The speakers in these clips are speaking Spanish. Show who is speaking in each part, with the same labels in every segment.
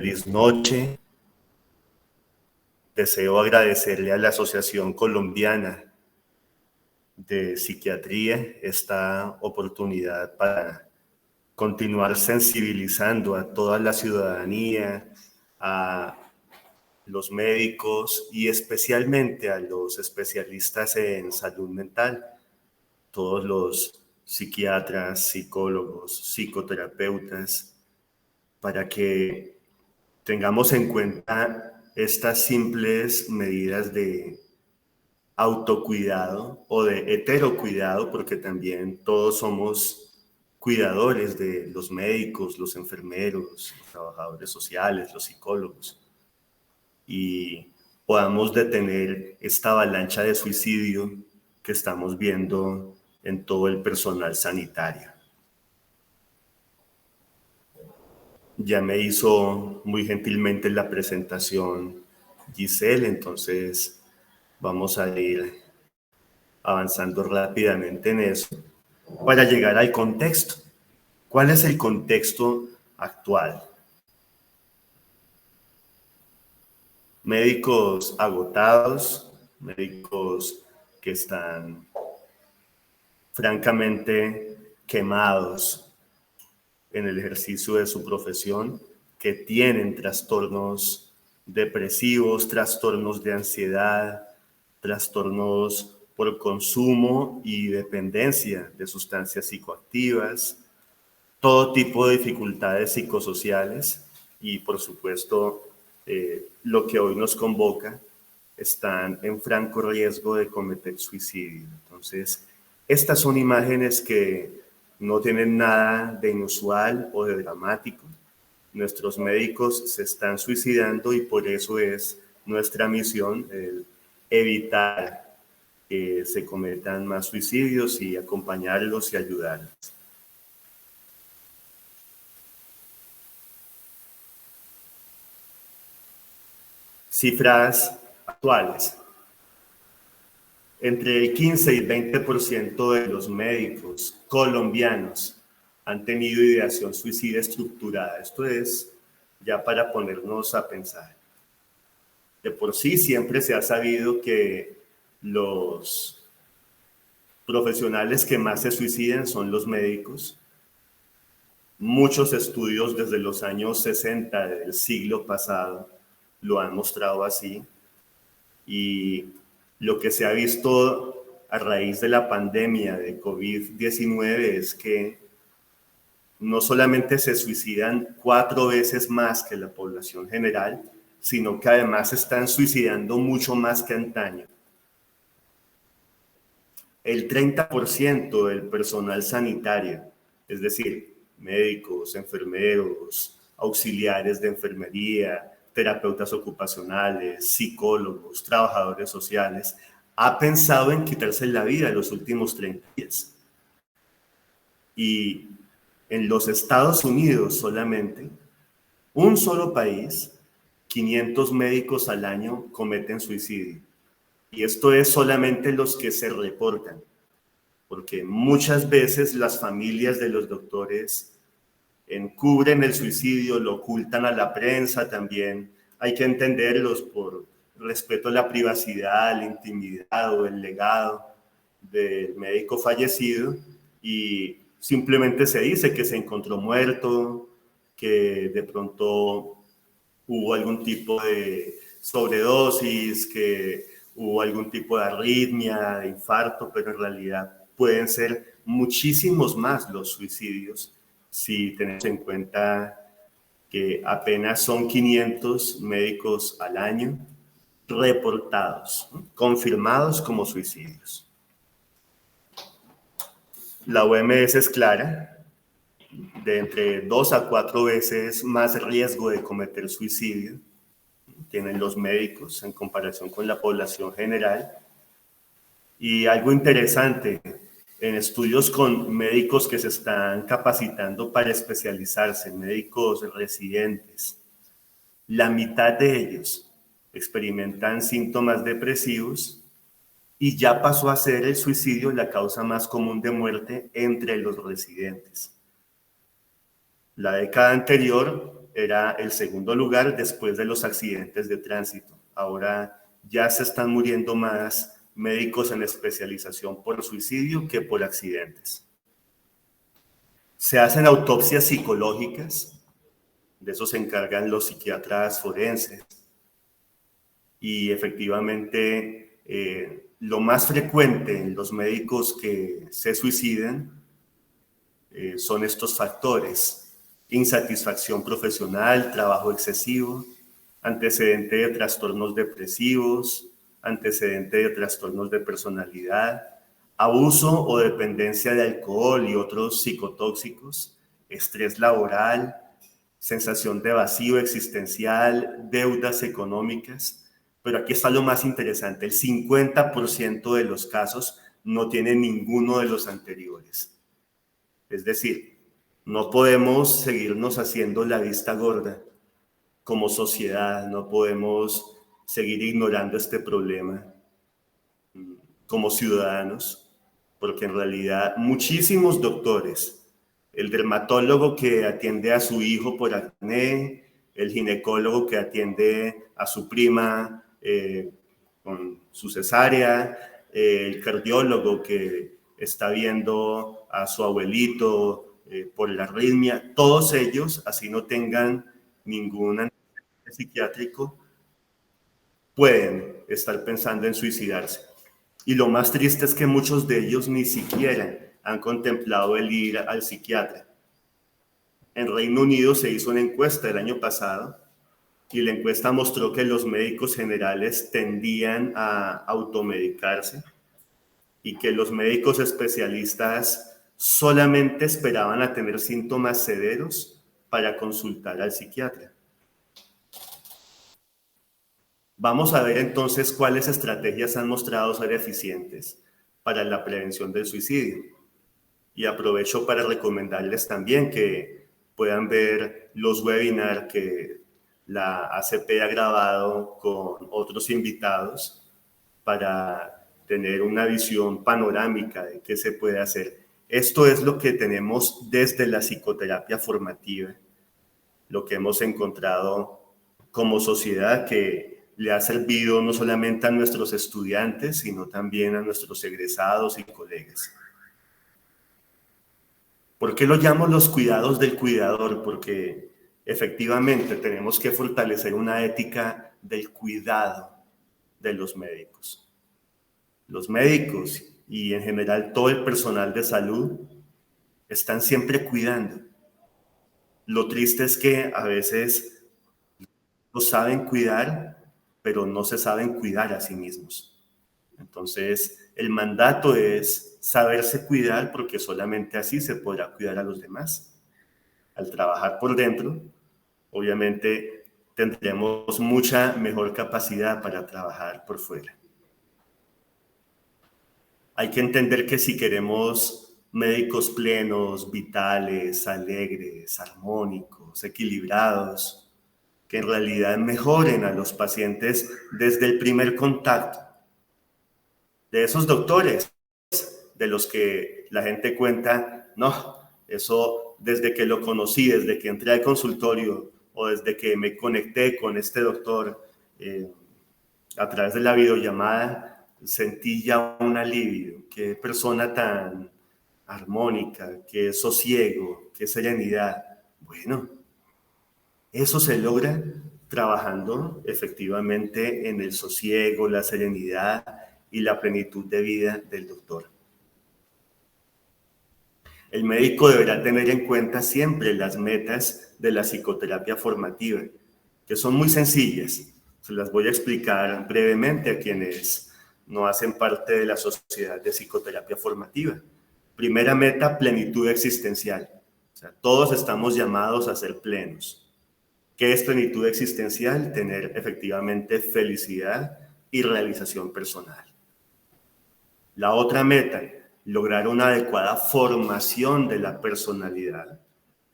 Speaker 1: Feliz noche. Deseo agradecerle a la Asociación Colombiana de Psiquiatría esta oportunidad para continuar sensibilizando a toda la ciudadanía, a los médicos y especialmente a los especialistas en salud mental, todos los psiquiatras, psicólogos, psicoterapeutas, para que tengamos en cuenta estas simples medidas de autocuidado o de heterocuidado, porque también todos somos cuidadores de los médicos, los enfermeros, los trabajadores sociales, los psicólogos, y podamos detener esta avalancha de suicidio que estamos viendo en todo el personal sanitario. Ya me hizo muy gentilmente la presentación Giselle, entonces vamos a ir avanzando rápidamente en eso para llegar al contexto. ¿Cuál es el contexto actual? Médicos agotados, médicos que están francamente quemados en el ejercicio de su profesión, que tienen trastornos depresivos, trastornos de ansiedad, trastornos por consumo y dependencia de sustancias psicoactivas, todo tipo de dificultades psicosociales y, por supuesto, lo que hoy nos convoca, están en franco riesgo de cometer suicidio. Entonces, estas son imágenes que no tienen nada de inusual o de dramático. Nuestros médicos se están suicidando y por eso es nuestra misión evitar que se cometan más suicidios y acompañarlos y ayudarlos. Cifras actuales. Entre el 15 y el 20% de los médicos colombianos han tenido ideación suicida estructurada. Esto es ya para ponernos a pensar. De por sí siempre se ha sabido que los profesionales que más se suicidan son los médicos. Muchos estudios desde los años 60 del siglo pasado lo han mostrado así. Y lo que se ha visto a raíz de la pandemia de COVID-19 es que no solamente se suicidan 4 veces más que la población general, sino que además están suicidando mucho más que antaño. El 30% del personal sanitario, es decir, médicos, enfermeros, auxiliares de enfermería, terapeutas ocupacionales, psicólogos, trabajadores sociales, ha pensado en quitarse la vida en los últimos 30 días. Y en los Estados Unidos solamente, un solo país, 500 médicos al año cometen suicidio. Y esto es solamente los que se reportan, porque muchas veces las familias de los doctores encubren el suicidio, lo ocultan a la prensa también. Hay que entenderlos por respeto a la privacidad, la intimidad o el legado del médico fallecido, y simplemente se dice que se encontró muerto, que de pronto hubo algún tipo de sobredosis, que hubo algún tipo de arritmia, de infarto, pero en realidad pueden ser muchísimos más los suicidios si tenemos en cuenta que apenas son 500 médicos al año reportados, confirmados como suicidios. La OMS es clara, de entre 2 a 4 veces más riesgo de cometer suicidio tienen los médicos en comparación con la población general. Y algo interesante, en estudios con médicos que se están capacitando para especializarse, médicos residentes, la mitad de ellos experimentan síntomas depresivos y ya pasó a ser el suicidio la causa más común de muerte entre los residentes. La década anterior era el segundo lugar después de los accidentes de tránsito. Ahora ya se están muriendo más médicos en especialización por suicidio que por accidentes. Se hacen autopsias psicológicas, de eso se encargan los psiquiatras forenses. Y efectivamente, lo más frecuente en los médicos que se suicidan son estos factores: insatisfacción profesional, trabajo excesivo, antecedente de trastornos depresivos, antecedente de trastornos de personalidad, abuso o dependencia de alcohol y otros psicotóxicos, estrés laboral, sensación de vacío existencial, deudas económicas. Pero aquí está lo más interesante: el 50% de los casos no tienen ninguno de los anteriores. Es decir, no podemos seguirnos haciendo la vista gorda como sociedad, no podemos seguir ignorando este problema como ciudadanos, porque en realidad muchísimos doctores, el dermatólogo que atiende a su hijo por acné, el ginecólogo que atiende a su prima con su cesárea, el cardiólogo que está viendo a su abuelito por la arritmia, todos ellos, así no tengan ningún antecedente psiquiátrico, pueden estar pensando en suicidarse. Y lo más triste es que muchos de ellos ni siquiera han contemplado el ir al psiquiatra. En Reino Unido se hizo una encuesta el año pasado y la encuesta mostró que los médicos generales tendían a automedicarse y que los médicos especialistas solamente esperaban a tener síntomas severos para consultar al psiquiatra. Vamos a ver entonces cuáles estrategias han mostrado ser eficientes para la prevención del suicidio. Y aprovecho para recomendarles también que puedan ver los webinars que la ACP ha grabado con otros invitados para tener una visión panorámica de qué se puede hacer. Esto es lo que tenemos desde la psicoterapia formativa, lo que hemos encontrado como sociedad que le ha servido no solamente a nuestros estudiantes, sino también a nuestros egresados y colegas. ¿Por qué lo llamo los cuidados del cuidador? Porque efectivamente tenemos que fortalecer una ética del cuidado de los médicos. Los médicos y en general todo el personal de salud están siempre cuidando. Lo triste es que a veces lo saben cuidar, pero no se saben cuidar a sí mismos. Entonces, el mandato es saberse cuidar, porque solamente así se podrá cuidar a los demás. Al trabajar por dentro, obviamente tendremos mucha mejor capacidad para trabajar por fuera. Hay que entender que si queremos médicos plenos, vitales, alegres, armónicos, equilibrados, que en realidad mejoren a los pacientes desde el primer contacto, de esos doctores de los que la gente cuenta, no, eso desde que lo conocí, desde que entré al consultorio o desde que me conecté con este doctor a través de la videollamada, sentí ya un alivio. Qué persona tan armónica, qué sosiego, qué serenidad. Bueno, eso se logra trabajando efectivamente en el sosiego, la serenidad y la plenitud de vida del doctor. El médico deberá tener en cuenta siempre las metas de la psicoterapia formativa, que son muy sencillas. Se las voy a explicar brevemente a quienes no hacen parte de la sociedad de psicoterapia formativa. Primera meta, plenitud existencial. O sea, todos estamos llamados a ser plenos. ¿Qué es plenitud existencial? Tener efectivamente felicidad y realización personal. La otra meta, lograr una adecuada formación de la personalidad.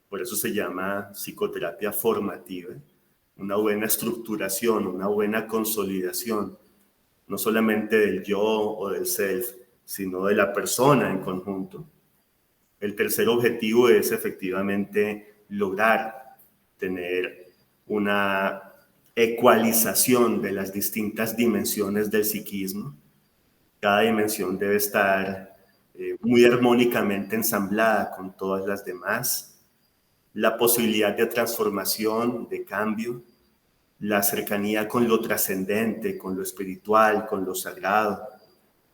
Speaker 1: Por eso se llama psicoterapia formativa. Una buena estructuración, una buena consolidación, no solamente del yo o del self, sino de la persona en conjunto. El tercer objetivo es efectivamente lograr tener una ecualización de las distintas dimensiones del psiquismo. Cada dimensión debe estar muy armónicamente ensamblada con todas las demás. La posibilidad de transformación, de cambio, la cercanía con lo trascendente, con lo espiritual, con lo sagrado,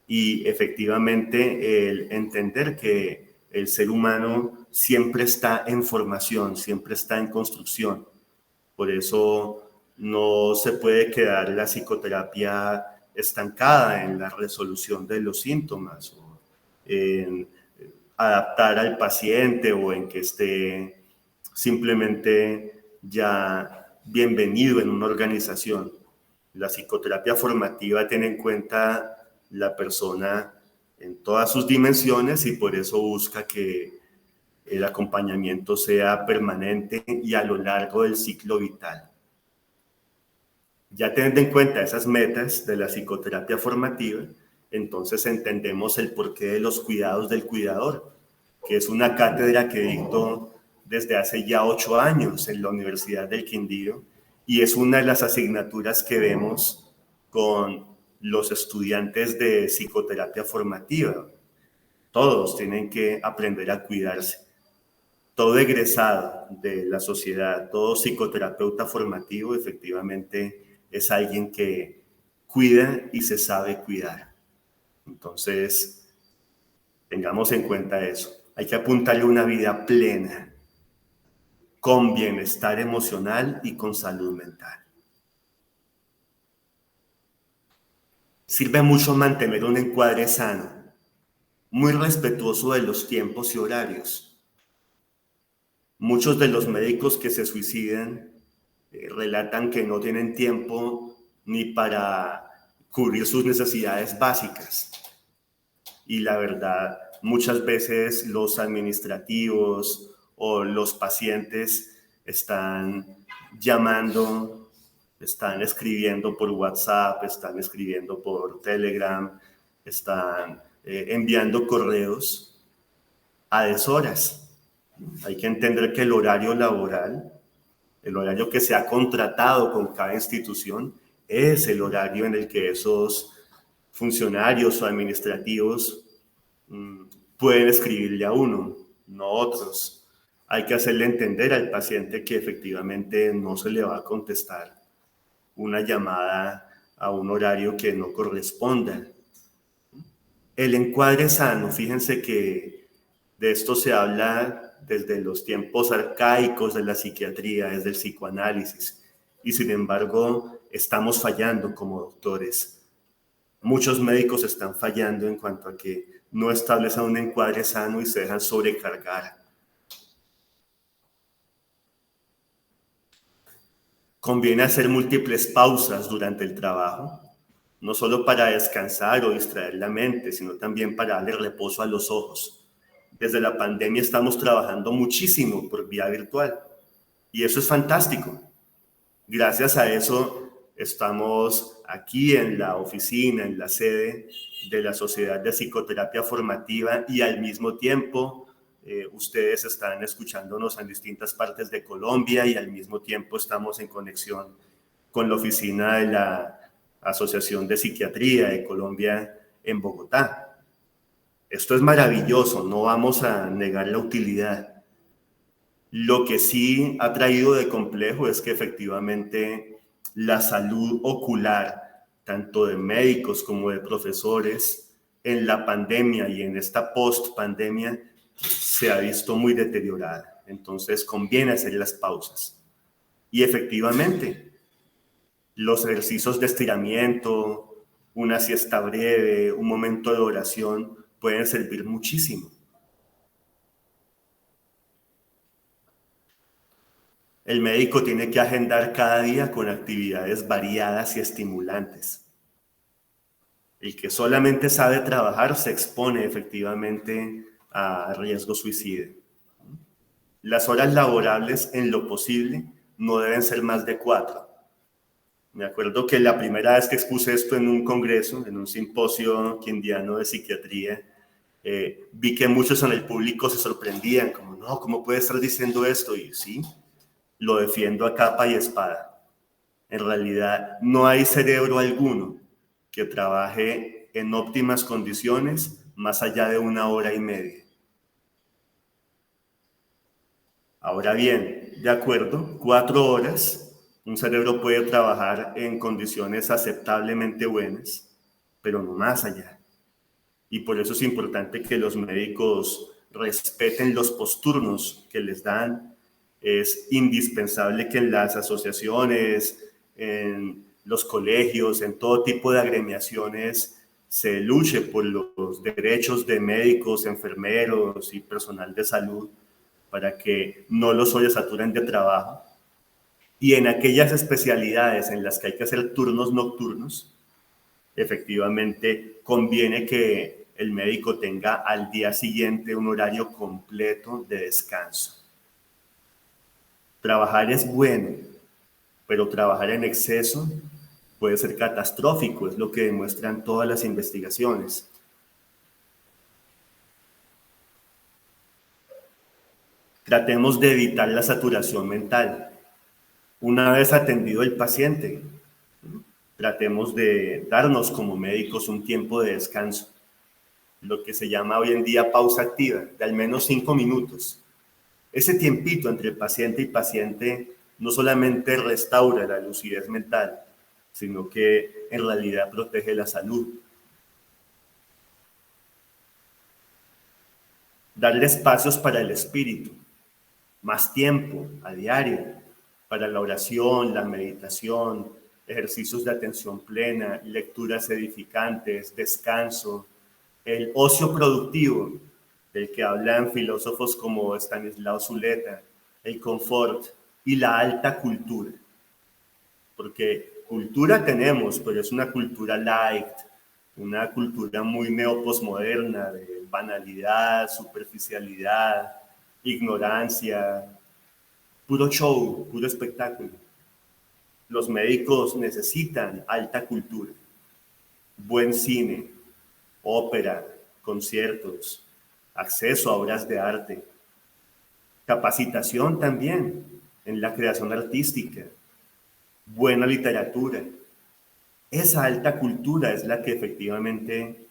Speaker 1: y efectivamente el entender que el ser humano siempre está en formación, siempre está en construcción. Por eso no se puede quedar la psicoterapia estancada en la resolución de los síntomas o en adaptar al paciente o en que esté simplemente ya bienvenido en una organización. La psicoterapia formativa tiene en cuenta la persona en todas sus dimensiones y por eso busca que el acompañamiento sea permanente y a lo largo del ciclo vital. Ya teniendo en cuenta esas metas de la psicoterapia formativa, entonces entendemos el porqué de los cuidados del cuidador, que es una cátedra que dicto desde hace ya 8 años en la Universidad del Quindío y es una de las asignaturas que vemos con los estudiantes de psicoterapia formativa. Todos tienen que aprender a cuidarse. Todo egresado de la sociedad, todo psicoterapeuta formativo, efectivamente es alguien que cuida y se sabe cuidar. Entonces, tengamos en cuenta eso. Hay que apuntarle una vida plena, con bienestar emocional y con salud mental. Sirve mucho mantener un encuadre sano, muy respetuoso de los tiempos y horarios. Muchos de los médicos que se suicidan relatan que no tienen tiempo ni para cubrir sus necesidades básicas. Y la verdad, muchas veces los administrativos o los pacientes están llamando, están escribiendo por WhatsApp, están escribiendo por Telegram, están enviando correos a deshoras. Hay que entender que el horario laboral, el horario que se ha contratado con cada institución, es el horario en el que esos funcionarios o administrativos pueden escribirle a uno, no otros. Hay que hacerle entender al paciente que efectivamente no se le va a contestar una llamada a un horario que no corresponda. El encuadre sano, fíjense que de esto se habla desde los tiempos arcaicos de la psiquiatría, desde el psicoanálisis, y sin embargo estamos fallando como doctores. Muchos médicos están fallando en cuanto a que no establecen un encuadre sano y se dejan sobrecargar. Conviene hacer múltiples pausas durante el trabajo, no solo para descansar o distraer la mente, sino también para darle reposo a los ojos. Desde la pandemia estamos trabajando muchísimo por vía virtual y eso es fantástico. Gracias a eso estamos aquí en la oficina, en la sede de la Sociedad de Psicoterapia Formativa y al mismo tiempo ustedes están escuchándonos en distintas partes de Colombia y al mismo tiempo estamos en conexión con la oficina de la Asociación de Psiquiatría de Colombia en Bogotá. Esto es maravilloso, no vamos a negar la utilidad. Lo que sí ha traído de complejo es que efectivamente la salud ocular, tanto de médicos como de profesores, en la pandemia y en esta post-pandemia se ha visto muy deteriorada. Entonces conviene hacer las pausas. Y efectivamente, los ejercicios de estiramiento, una siesta breve, un momento de oración pueden servir muchísimo. El médico tiene que agendar cada día con actividades variadas y estimulantes. El que solamente sabe trabajar se expone efectivamente a riesgo suicida. Las horas laborables, en lo posible, no deben ser más de 4. Me acuerdo que la primera vez que expuse esto en un congreso, en un simposio quindiano de psiquiatría, vi que muchos en el público se sorprendían, como, no, ¿cómo puede estar diciendo esto? Y sí, lo defiendo a capa y espada. En realidad, no hay cerebro alguno que trabaje en óptimas condiciones más allá de 1 hora y media. Ahora bien, de acuerdo, 4 horas, un cerebro puede trabajar en condiciones aceptablemente buenas, pero no más allá. Y por eso es importante que los médicos respeten los posturnos que les dan. Es indispensable que en las asociaciones, en los colegios, en todo tipo de agremiaciones, se luche por los derechos de médicos, enfermeros y personal de salud para que no los sobresaturen de trabajo. Y en aquellas especialidades en las que hay que hacer turnos nocturnos, efectivamente conviene que el médico tenga al día siguiente un horario completo de descanso. Trabajar es bueno, pero trabajar en exceso puede ser catastrófico, es lo que demuestran todas las investigaciones. Tratemos de evitar la saturación mental. Una vez atendido el paciente, tratemos de darnos como médicos un tiempo de descanso, lo que se llama hoy en día pausa activa, de al menos 5 minutos. Ese tiempito entre paciente y paciente no solamente restaura la lucidez mental, sino que en realidad protege la salud. Darle espacios para el espíritu, más tiempo a diario para la oración, la meditación, ejercicios de atención plena, lecturas edificantes, descanso, el ocio productivo, del que hablan filósofos como Stanislao Zuleta, el confort y la alta cultura. Porque cultura tenemos, pero es una cultura light, una cultura muy neoposmoderna de banalidad, superficialidad, ignorancia, puro show, puro espectáculo. Los médicos necesitan alta cultura, buen cine, ópera, conciertos, acceso a obras de arte, capacitación también en la creación artística, buena literatura. Esa alta cultura es la que efectivamente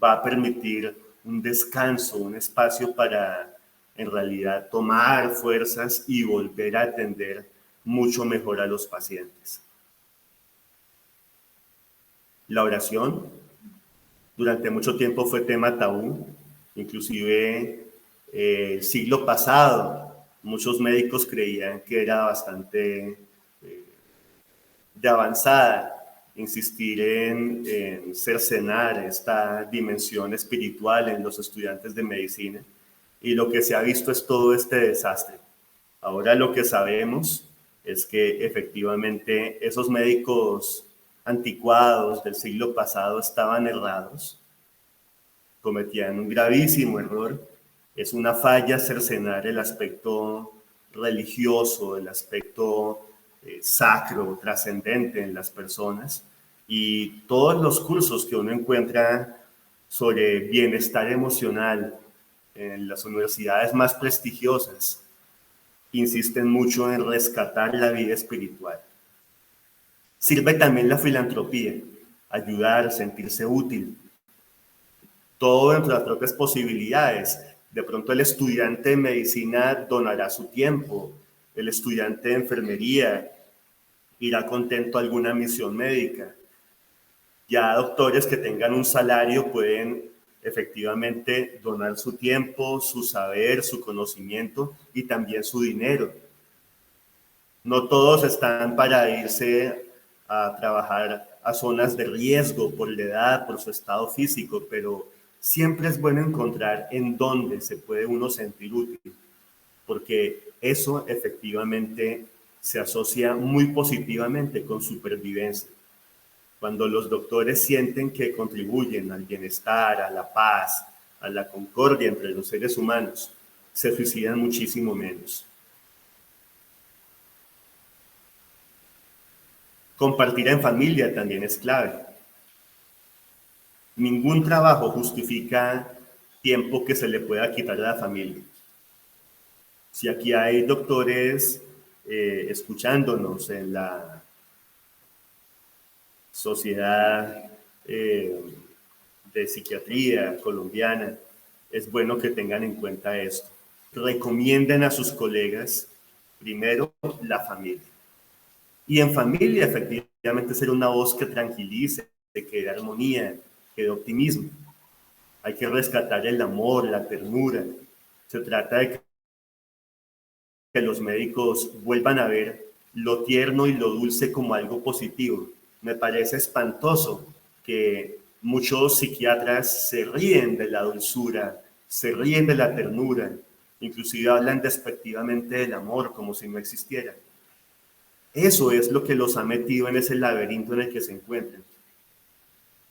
Speaker 1: va a permitir un descanso, un espacio para en realidad tomar fuerzas y volver a atender mucho mejor a los pacientes. La oración durante mucho tiempo fue tema tabú, inclusive el siglo pasado muchos médicos creían que era bastante de avanzada insistir en cercenar esta dimensión espiritual en los estudiantes de medicina, y lo que se ha visto es todo este desastre. Ahora lo que sabemos es que efectivamente esos médicos anticuados del siglo pasado estaban errados, cometían un gravísimo error. Es una falla cercenar el aspecto religioso, el aspecto sacro, trascendente en las personas, y todos los cursos que uno encuentra sobre bienestar emocional en las universidades más prestigiosas insisten mucho en rescatar la vida espiritual. Sirve también la filantropía, ayudar, sentirse útil, todo dentro de las propias posibilidades. De pronto el estudiante de medicina donará su tiempo, el estudiante de enfermería irá contento a alguna misión médica. Ya doctores que tengan un salario pueden efectivamente donar su tiempo, su saber, su conocimiento y también su dinero. No todos están para irse a trabajar a zonas de riesgo por la edad, por su estado físico, pero siempre es bueno encontrar en dónde se puede uno sentir útil, porque eso efectivamente se asocia muy positivamente con supervivencia. Cuando los doctores sienten que contribuyen al bienestar, a la paz, a la concordia entre los seres humanos, se suicidan muchísimo menos. Compartir en familia también es clave. Ningún trabajo justifica tiempo que se le pueda quitar a la familia. Si aquí hay doctores escuchándonos en la Sociedad de Psiquiatría colombiana, es bueno que tengan en cuenta esto. Recomienden a sus colegas, primero, la familia. Y en familia, efectivamente, ser una voz que tranquilice, que dé armonía, que dé optimismo. Hay que rescatar el amor, la ternura. Se trata de que los médicos vuelvan a ver lo tierno y lo dulce como algo positivo. Me parece espantoso que muchos psiquiatras se ríen de la dulzura, se ríen de la ternura, inclusive hablan despectivamente del amor como si no existiera. Eso es lo que los ha metido en ese laberinto en el que se encuentran.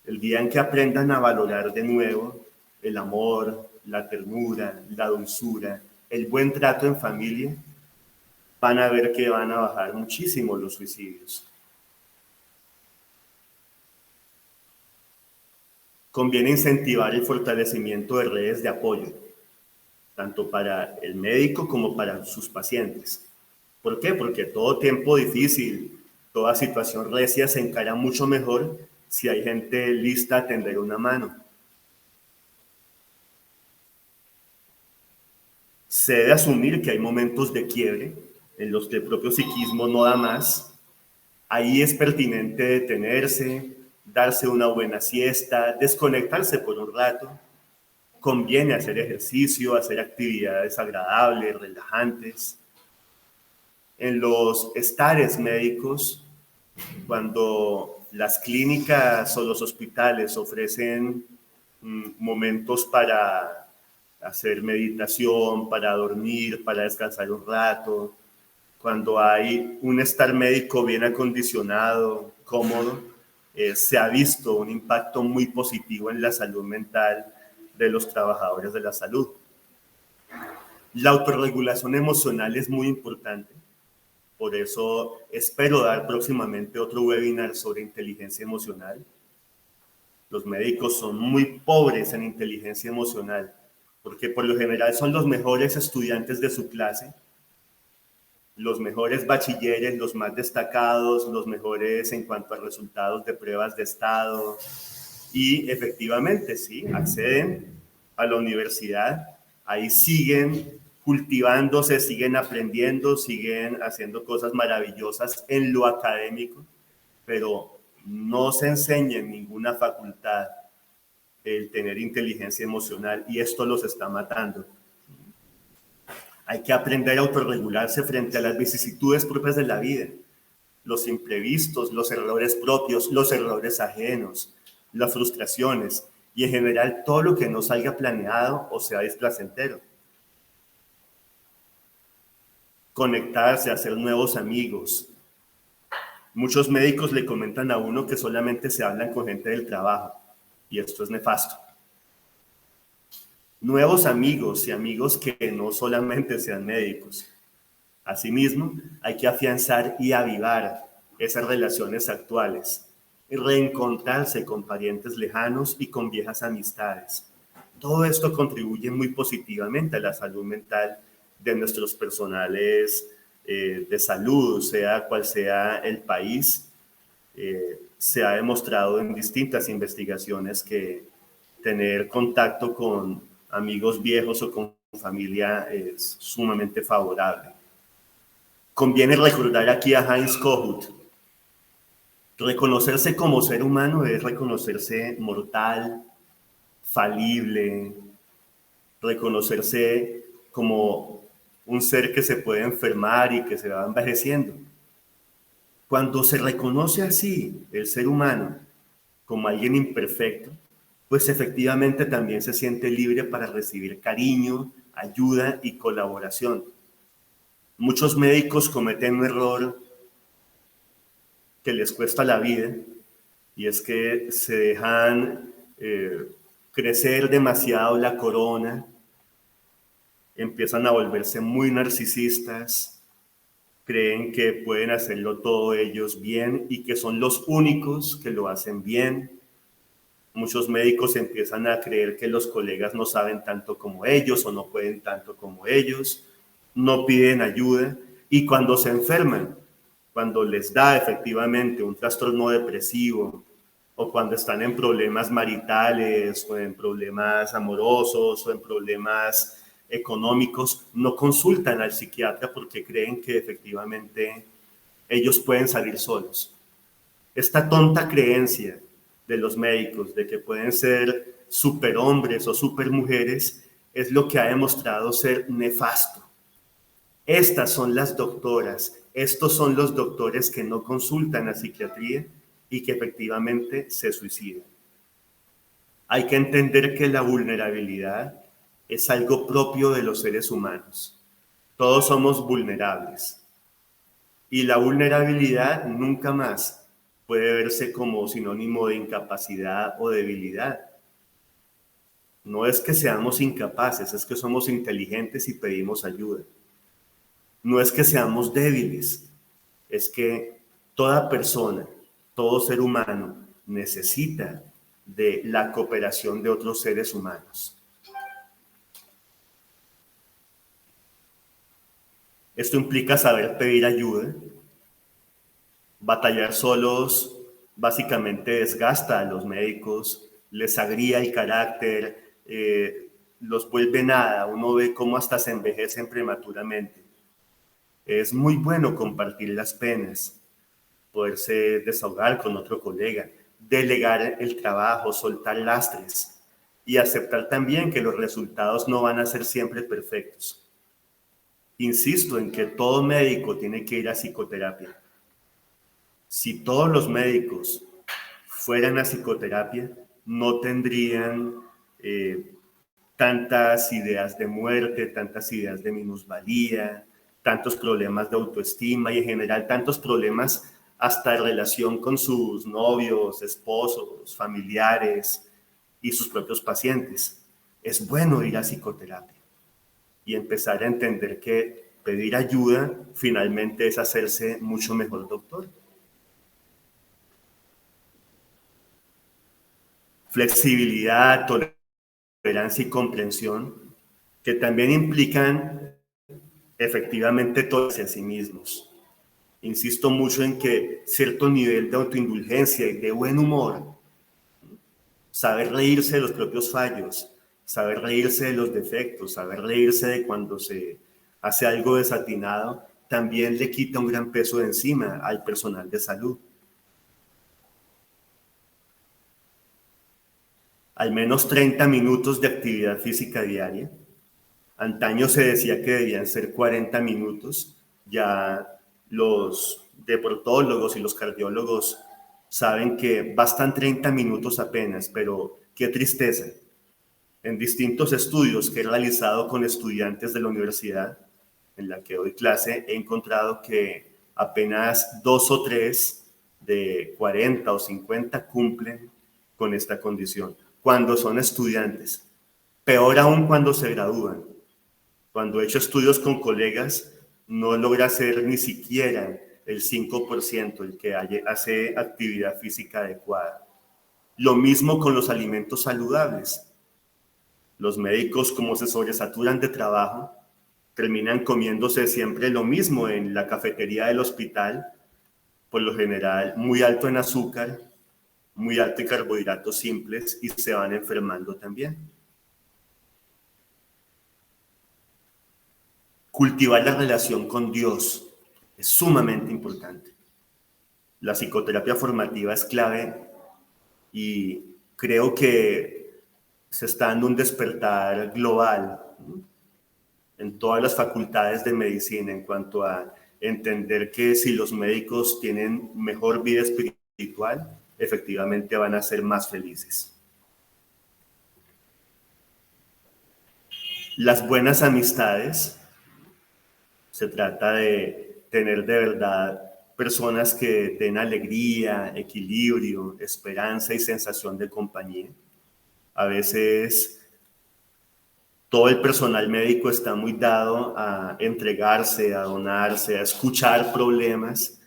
Speaker 1: El día en que aprendan a valorar de nuevo el amor, la ternura, la dulzura, el buen trato en familia, van a ver que van a bajar muchísimo los suicidios. Conviene incentivar el fortalecimiento de redes de apoyo, tanto para el médico como para sus pacientes. ¿Por qué? Porque todo tiempo difícil, toda situación recia se encara mucho mejor si hay gente lista a tender una mano. Se debe asumir que hay momentos de quiebre en los que el propio psiquismo no da más. Ahí es pertinente detenerse, darse una buena siesta, desconectarse por un rato. Conviene hacer ejercicio, hacer actividades agradables, relajantes. En los estares médicos, cuando las clínicas o los hospitales ofrecen momentos para hacer meditación, para dormir, para descansar un rato, cuando hay un estar médico bien acondicionado, cómodo, se ha visto un impacto muy positivo en la salud mental de los trabajadores de la salud. La autorregulación emocional es muy importante. Por eso espero dar próximamente otro webinar sobre inteligencia emocional. Los médicos son muy pobres en inteligencia emocional, porque por lo general son los mejores estudiantes de su clase, los mejores bachilleres, los más destacados, los mejores en cuanto a resultados de pruebas de estado, y efectivamente, sí, acceden a la universidad, ahí siguen cultivándose, siguen aprendiendo, siguen haciendo cosas maravillosas en lo académico, pero no se enseña en ninguna facultad el tener inteligencia emocional y esto los está matando. Hay que aprender a autorregularse frente a las vicisitudes propias de la vida, los imprevistos, los errores propios, los errores ajenos, las frustraciones y en general todo lo que no salga planeado o sea displacentero. Conectarse, hacer nuevos amigos. Muchos médicos le comentan a uno que solamente se hablan con gente del trabajo y esto es nefasto. Nuevos amigos y amigos que no solamente sean médicos. Asimismo, hay que afianzar y avivar esas relaciones actuales, y reencontrarse con parientes lejanos y con viejas amistades. Todo esto contribuye muy positivamente a la salud mental de nuestros personales de salud, sea cual sea el país. Se ha demostrado en distintas investigaciones que tener contacto con amigos viejos o con familia es sumamente favorable. Conviene recordar aquí a Heinz Kohut. Reconocerse como ser humano es reconocerse mortal, falible, reconocerse como un ser que se puede enfermar y que se va envejeciendo. Cuando se reconoce así el ser humano como alguien imperfecto, pues efectivamente también se siente libre para recibir cariño, ayuda y colaboración. Muchos médicos cometen un error que les cuesta la vida y es que se dejan crecer demasiado la corona, empiezan a volverse muy narcisistas, creen que pueden hacerlo todo ellos bien y que son los únicos que lo hacen bien. Muchos médicos empiezan a creer que los colegas no saben tanto como ellos o no pueden tanto como ellos, no piden ayuda Y cuando se enferman, cuando les da efectivamente un trastorno depresivo, o cuando están en problemas maritales, o en problemas amorosos, o en problemas económicos, no consultan al psiquiatra porque creen que efectivamente ellos pueden salir solos. Esta tonta creencia de los médicos de que pueden ser superhombres o supermujeres es lo que ha demostrado ser nefasto. Estas son las doctoras, estos son los doctores que no consultan a psiquiatría y que efectivamente se suicidan. Hay que entender que la vulnerabilidad es algo propio de los seres humanos. Todos somos vulnerables. Y la vulnerabilidad nunca más puede verse como sinónimo de incapacidad o debilidad. No es que seamos incapaces, es que somos inteligentes y pedimos ayuda. No es que seamos débiles, es que toda persona, todo ser humano necesita de la cooperación de otros seres humanos. Esto implica saber pedir ayuda. Batallar solos básicamente desgasta a los médicos, les agría el carácter, los vuelve nada. Uno ve cómo hasta se envejecen prematuramente. Es muy bueno compartir las penas, poderse desahogar con otro colega, delegar el trabajo, soltar lastres y aceptar también que los resultados no van a ser siempre perfectos. Insisto en que todo médico tiene que ir a psicoterapia. Si todos los médicos fueran a psicoterapia, no tendrían tantas ideas de muerte, tantas ideas de minusvalía, tantos problemas de autoestima y en general tantos problemas hasta de relación con sus novios, esposos, familiares y sus propios pacientes. Es bueno ir a psicoterapia y empezar a entender que pedir ayuda finalmente es hacerse mucho mejor doctor. Flexibilidad, tolerancia y comprensión, que también implican efectivamente tolerarse a sí mismos. Insisto mucho en que cierto nivel de autoindulgencia y de buen humor, saber reírse de los propios fallos, saber reírse de los defectos, saber reírse de cuando se hace algo desatinado, también le quita un gran peso de encima al personal de salud. Al menos 30 minutos de actividad física diaria. Antaño se decía que debían ser 40 minutos. Ya los deportólogos y los cardiólogos saben que bastan 30 minutos apenas, pero qué tristeza. En distintos estudios que he realizado con estudiantes de la universidad en la que doy clase, he encontrado que apenas 2 o 3 de 40 o 50 cumplen con esta condición cuando son estudiantes. Peor aún cuando se gradúan. Cuando he hecho estudios con colegas, no logra ser ni siquiera el 5% el que hace actividad física adecuada. Lo mismo con los alimentos saludables. Los médicos, como se sobresaturan de trabajo, terminan comiéndose siempre lo mismo en la cafetería del hospital, por lo general muy alto en azúcar, muy alto en carbohidratos simples y se van enfermando también. Cultivar la relación con Dios es sumamente importante. La psicoterapia formativa es clave y creo que se está dando un despertar global, ¿no?, en todas las facultades de medicina en cuanto a entender que si los médicos tienen mejor vida espiritual, efectivamente van a ser más felices. Las buenas amistades, se trata de tener de verdad personas que den alegría, equilibrio, esperanza y sensación de compañía. A veces todo el personal médico está muy dado a entregarse, a donarse, a escuchar problemas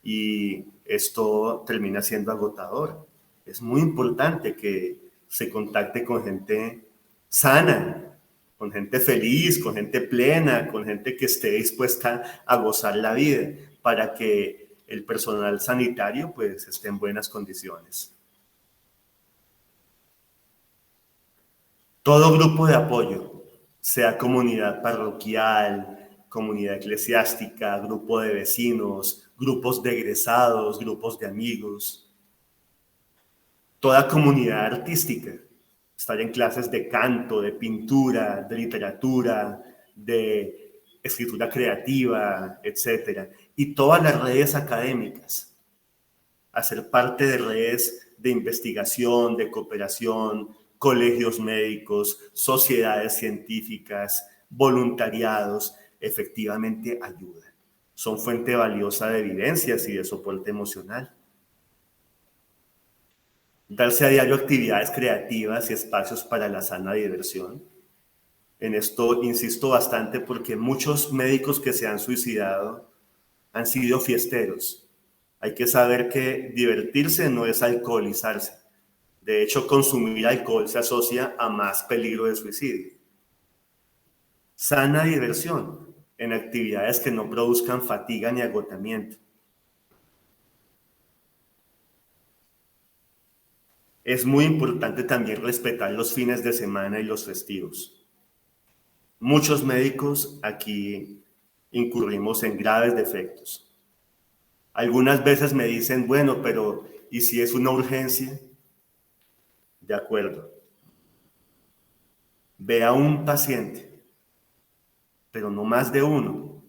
Speaker 1: y esto termina siendo agotador. Es muy importante que se contacte con gente sana, con gente feliz, con gente plena, con gente que esté dispuesta a gozar la vida, para que el personal sanitario pues esté en buenas condiciones. Todo grupo de apoyo, sea comunidad parroquial, comunidad eclesiástica, grupo de vecinos, grupos de egresados, grupos de amigos, toda comunidad artística, estar en clases de canto, de pintura, de literatura, de escritura creativa, etcétera, y todas las redes académicas, hacer parte de redes de investigación, de cooperación, colegios médicos, sociedades científicas, voluntariados, efectivamente ayudan. Son fuente valiosa de evidencias y de soporte emocional. Darse a diario actividades creativas y espacios para la sana diversión. En esto insisto bastante porque muchos médicos que se han suicidado han sido fiesteros. Hay que saber que divertirse no es alcoholizarse. De hecho, consumir alcohol se asocia a más peligro de suicidio. Sana diversión en actividades que no produzcan fatiga ni agotamiento. Es muy importante también respetar los fines de semana y los festivos. Muchos médicos aquí incurrimos en graves defectos. Algunas veces me dicen, bueno, pero ¿y si es una urgencia? De acuerdo. Ve a un paciente, pero no más de uno.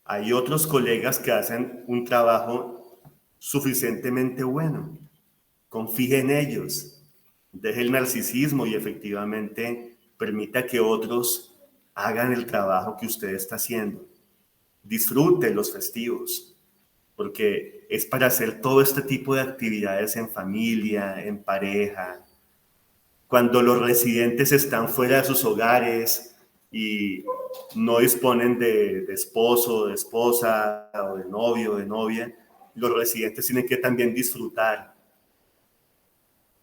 Speaker 1: Hay otros colegas que hacen un trabajo suficientemente bueno. Confíe en ellos. Deje el narcisismo y efectivamente permita que otros hagan el trabajo que usted está haciendo. Disfrute los festivos, porque es para hacer todo este tipo de actividades en familia, en pareja. Cuando los residentes están fuera de sus hogares y no disponen de esposo, de esposa, o de novio, de novia, los residentes tienen que también disfrutar,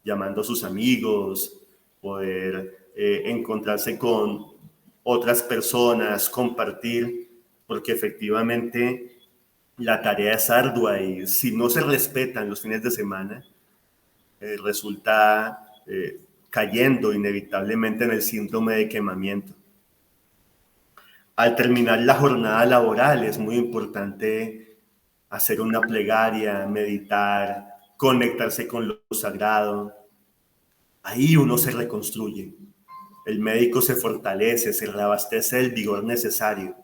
Speaker 1: llamando a sus amigos, poder encontrarse con otras personas, compartir, porque efectivamente la tarea es ardua y si no se respetan los fines de semana, resulta cayendo inevitablemente en el síndrome de quemamiento. Al terminar la jornada laboral es muy importante hacer una plegaria, meditar, conectarse con lo sagrado. Ahí uno se reconstruye. El médico se fortalece, se reabastece del vigor necesario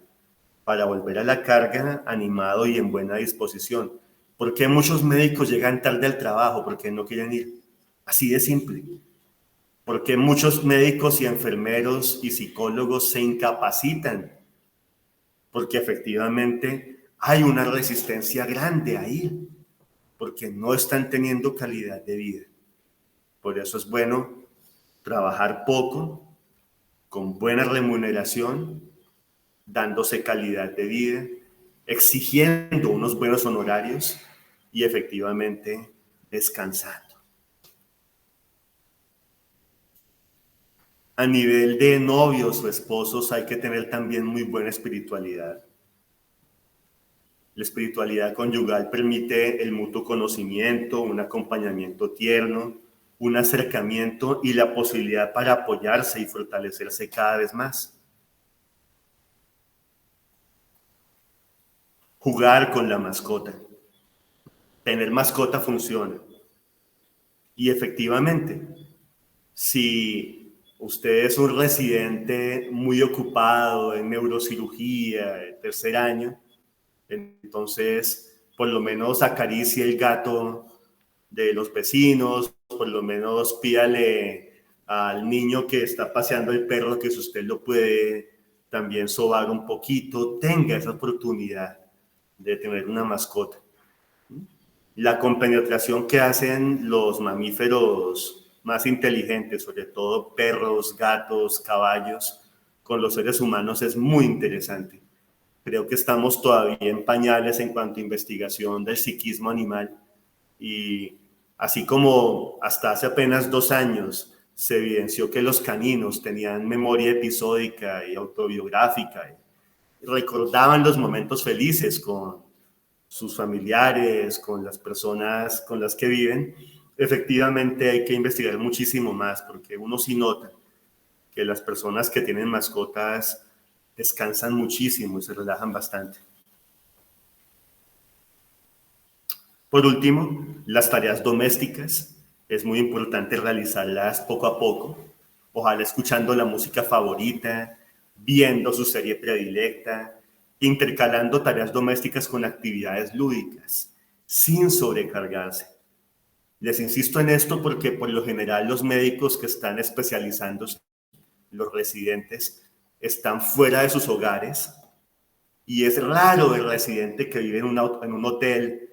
Speaker 1: para volver a la carga animado y en buena disposición. ¿Por qué muchos médicos llegan tarde al trabajo? Porque no quieren ir. Así de simple. Porque muchos médicos y enfermeros y psicólogos se incapacitan. Porque efectivamente hay una resistencia grande ahí. Porque no están teniendo calidad de vida. Por eso es bueno trabajar poco, con buena remuneración, dándose calidad de vida, exigiendo unos buenos honorarios y efectivamente descansando. A nivel de novios o esposos hay que tener también muy buena espiritualidad. La espiritualidad conyugal permite el mutuo conocimiento, un acompañamiento tierno, un acercamiento y la posibilidad para apoyarse y fortalecerse cada vez más. Jugar con la mascota. Tener mascota funciona. Y efectivamente, si usted es un residente muy ocupado en neurocirugía, de tercer año, entonces por lo menos acaricie el gato de los vecinos, por lo menos pídale al niño que está paseando el perro que si usted lo puede también sobar un poquito, tenga esa oportunidad de tener una mascota. La compenetración que hacen los mamíferos más inteligentes, sobre todo perros, gatos, caballos, con los seres humanos es muy interesante. Creo que estamos todavía en pañales en cuanto a investigación del psiquismo animal y así como hasta hace apenas 2 años se evidenció que los caninos tenían memoria episódica y autobiográfica, y recordaban los momentos felices con sus familiares, con las personas con las que viven. Efectivamente hay que investigar muchísimo más, porque uno sí nota que las personas que tienen mascotas descansan muchísimo y se relajan bastante. Por último, las tareas domésticas. Es muy importante realizarlas poco a poco, ojalá escuchando la música favorita, viendo su serie predilecta, intercalando tareas domésticas con actividades lúdicas, sin sobrecargarse. Les insisto en esto porque por lo general los médicos que están especializándose, los residentes, están fuera de sus hogares y es raro el residente que vive en un hotel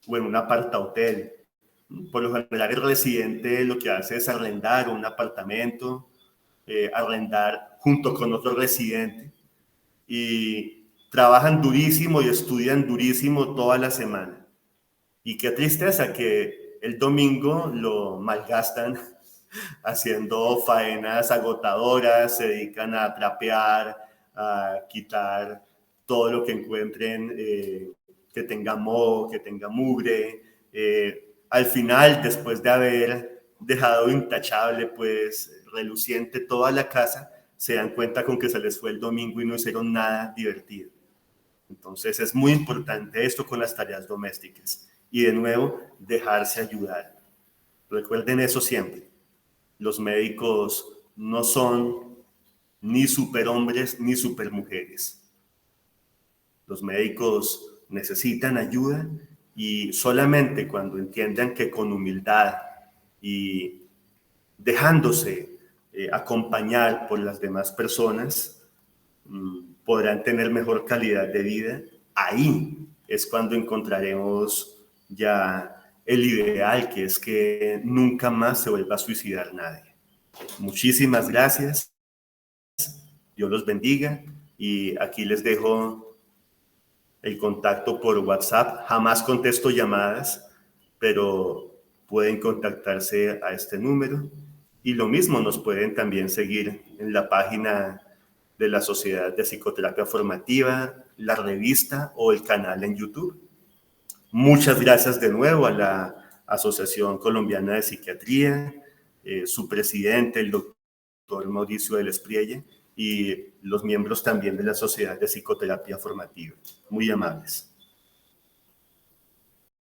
Speaker 1: o en un apartahotel. Por lo general el residente lo que hace es arrendar un apartamento, arrendar junto con otro residente y trabajan durísimo y estudian durísimo toda la semana. Y qué tristeza que el domingo lo malgastan haciendo faenas agotadoras, se dedican a trapear, a quitar todo lo que encuentren que tenga moho, que tenga mugre. Al final, después de haber dejado intachable, pues reluciente toda la casa, se dan cuenta con que se les fue el domingo y no hicieron nada divertido. Entonces es muy importante esto con las tareas domésticas. Y de nuevo, dejarse ayudar. Recuerden eso siempre. Los médicos no son ni superhombres ni supermujeres. Los médicos necesitan ayuda y solamente cuando entiendan que con humildad y dejándose acompañar por las demás personas podrán tener mejor calidad de vida. Ahí es cuando encontraremos ya el ideal, que es que nunca más se vuelva a suicidar nadie. Muchísimas gracias. Dios los bendiga. Y aquí les dejo el contacto por WhatsApp. Jamás contesto llamadas, pero pueden contactarse a este número. Y lo mismo, nos pueden también seguir en la página de la Sociedad de Psicoterapia Formativa, la revista o el canal en YouTube. Muchas gracias de nuevo a la Asociación Colombiana de Psiquiatría, su presidente, el doctor Mauricio del Esprielle, y los miembros también de la Sociedad de Psicoterapia Formativa. Muy amables.